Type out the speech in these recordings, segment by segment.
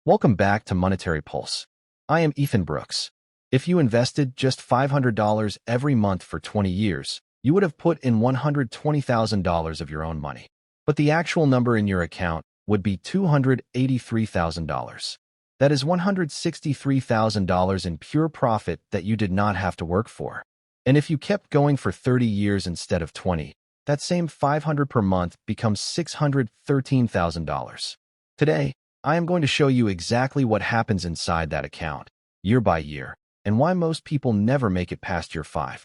Welcome back to Monetary Pulse. I am Ethan Brooks. If you invested just $500 every month for 20 years, you would have put in $120,000 of your own money. But the actual number in your account would be $283,000. That is $163,000 in pure profit that you did not have to work for. And if you kept going for 30 years instead of 20, that same $500 per month becomes $613,000. Today, I am going to show you exactly what happens inside that account, year by year, and why most people never make it past year 5.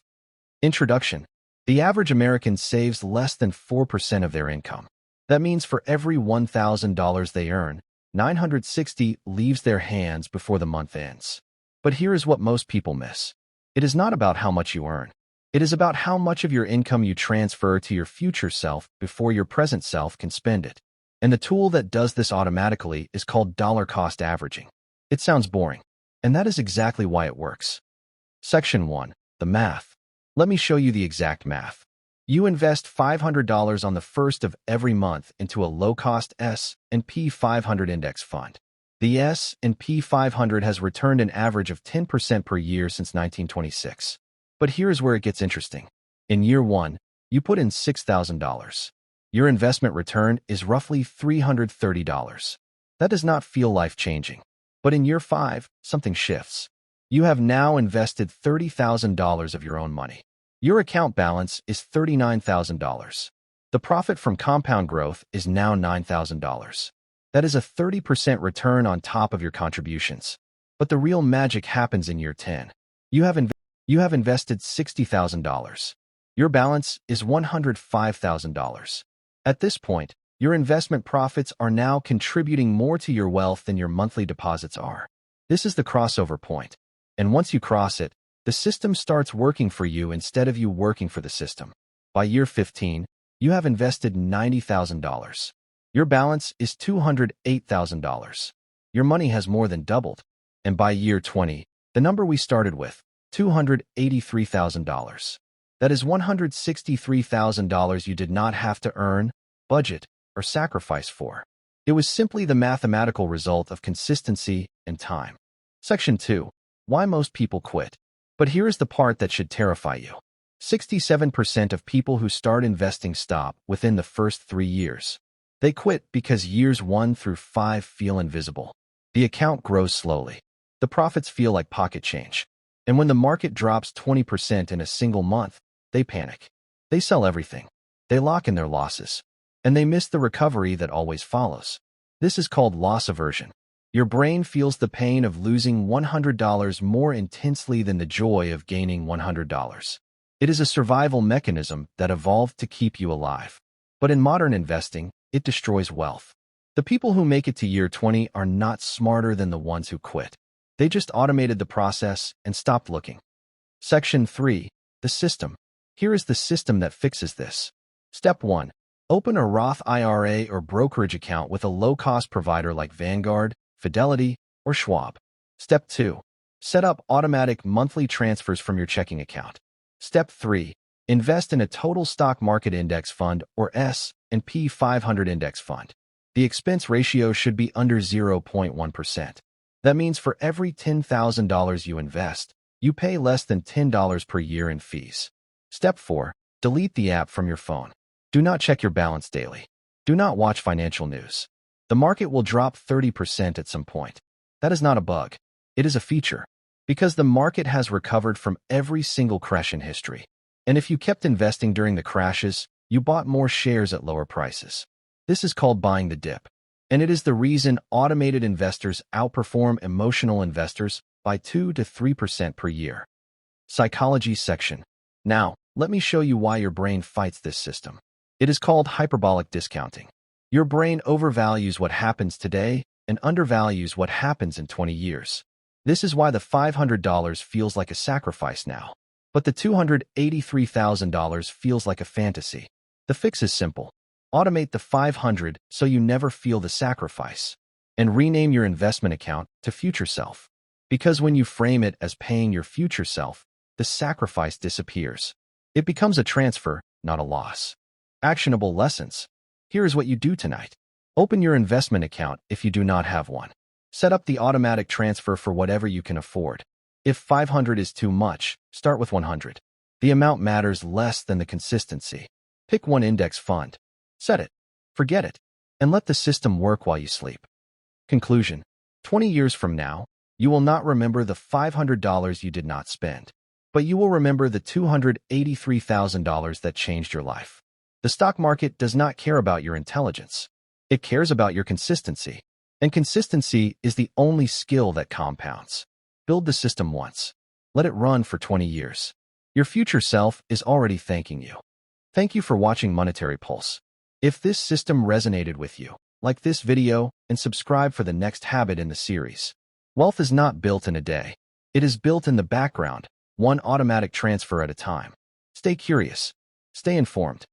Introduction. The average American saves less than 4% of their income. That means for every $1,000 they earn, $960 leaves their hands before the month ends. But here is what most people miss. It is not about how much you earn. It is about how much of your income you transfer to your future self before your present self can spend it. And the tool that does this automatically is called dollar cost averaging. It sounds boring, and that is exactly why it works. Section 1. The math. Let me show you the exact math. You invest $500 on the first of every month into a low-cost S&P 500 index fund. The S&P 500 has returned an average of 10% per year since 1926. But here's where it gets interesting. In year 1, you put in $6,000. Your investment return is roughly $330. That does not feel life-changing. But in year 5, something shifts. You have now invested $30,000 of your own money. Your account balance is $39,000. The profit from compound growth is now $9,000. That is a 30% return on top of your contributions. But the real magic happens in year 10. You have invested $60,000. Your balance is $105,000. At this point, your investment profits are now contributing more to your wealth than your monthly deposits are. This is the crossover point. And once you cross it, the system starts working for you instead of you working for the system. By year 15, you have invested $90,000. Your balance is $208,000. Your money has more than doubled. And by year 20, the number we started with, $283,000. That is $163,000 you did not have to earn, budget, or sacrifice for. It was simply the mathematical result of consistency and time. Section 2. Why most people quit. But here is the part that should terrify you. 67% of people who start investing stop within the first 3 years. They quit because years 1 through 5 feel invisible. The account grows slowly. The profits feel like pocket change. And when the market drops 20% in a single month, they panic. They sell everything. They lock in their losses. And they miss the recovery that always follows. This is called loss aversion. Your brain feels the pain of losing $100 more intensely than the joy of gaining $100. It is a survival mechanism that evolved to keep you alive. But in modern investing, it destroys wealth. The people who make it to year 20 are not smarter than the ones who quit. They just automated the process and stopped looking. Section 3. The system. Here is the system that fixes this. Step 1. Open a Roth IRA or brokerage account with a low-cost provider like Vanguard, Fidelity, or Schwab. Step 2. Set up automatic monthly transfers from your checking account. Step 3. Invest in a total stock market index fund or S&P 500 index fund. The expense ratio should be under 0.1%. That means for every $10,000 you invest, you pay less than $10 per year in fees. Step 4. Delete the app from your phone. Do not check your balance daily. Do not watch financial news. The market will drop 30% at some point. That is not a bug. It is a feature. Because the market has recovered from every single crash in history. And if you kept investing during the crashes, you bought more shares at lower prices. This is called buying the dip. And it is the reason automated investors outperform emotional investors by 2 to 3% per year. Psychology section. Now, let me show you why your brain fights this system. It is called hyperbolic discounting. Your brain overvalues what happens today and undervalues what happens in 20 years. This is why the $500 feels like a sacrifice now. But the $283,000 feels like a fantasy. The fix is simple. Automate the $500 so you never feel the sacrifice. And rename your investment account to Future Self. Because when you frame it as paying your future self, the sacrifice disappears. It becomes a transfer, not a loss. Actionable lessons. Here is what you do tonight. Open your investment account if you do not have one. Set up the automatic transfer for whatever you can afford. If 500 is too much, start with 100. The amount matters less than the consistency. Pick one index fund. Set it. Forget it. And let the system work while you sleep. Conclusion. 20 years from now, you will not remember the $500 you did not spend, but you will remember the $283,000 that changed your life. The stock market does not care about your intelligence. It cares about your consistency. And consistency is the only skill that compounds. Build the system once. Let it run for 20 years. Your future self is already thanking you. Thank you for watching Monetary Pulse. If this system resonated with you, like this video and subscribe for the next habit in the series. Wealth is not built in a day. It is built in the background, one automatic transfer at a time. Stay curious. Stay informed.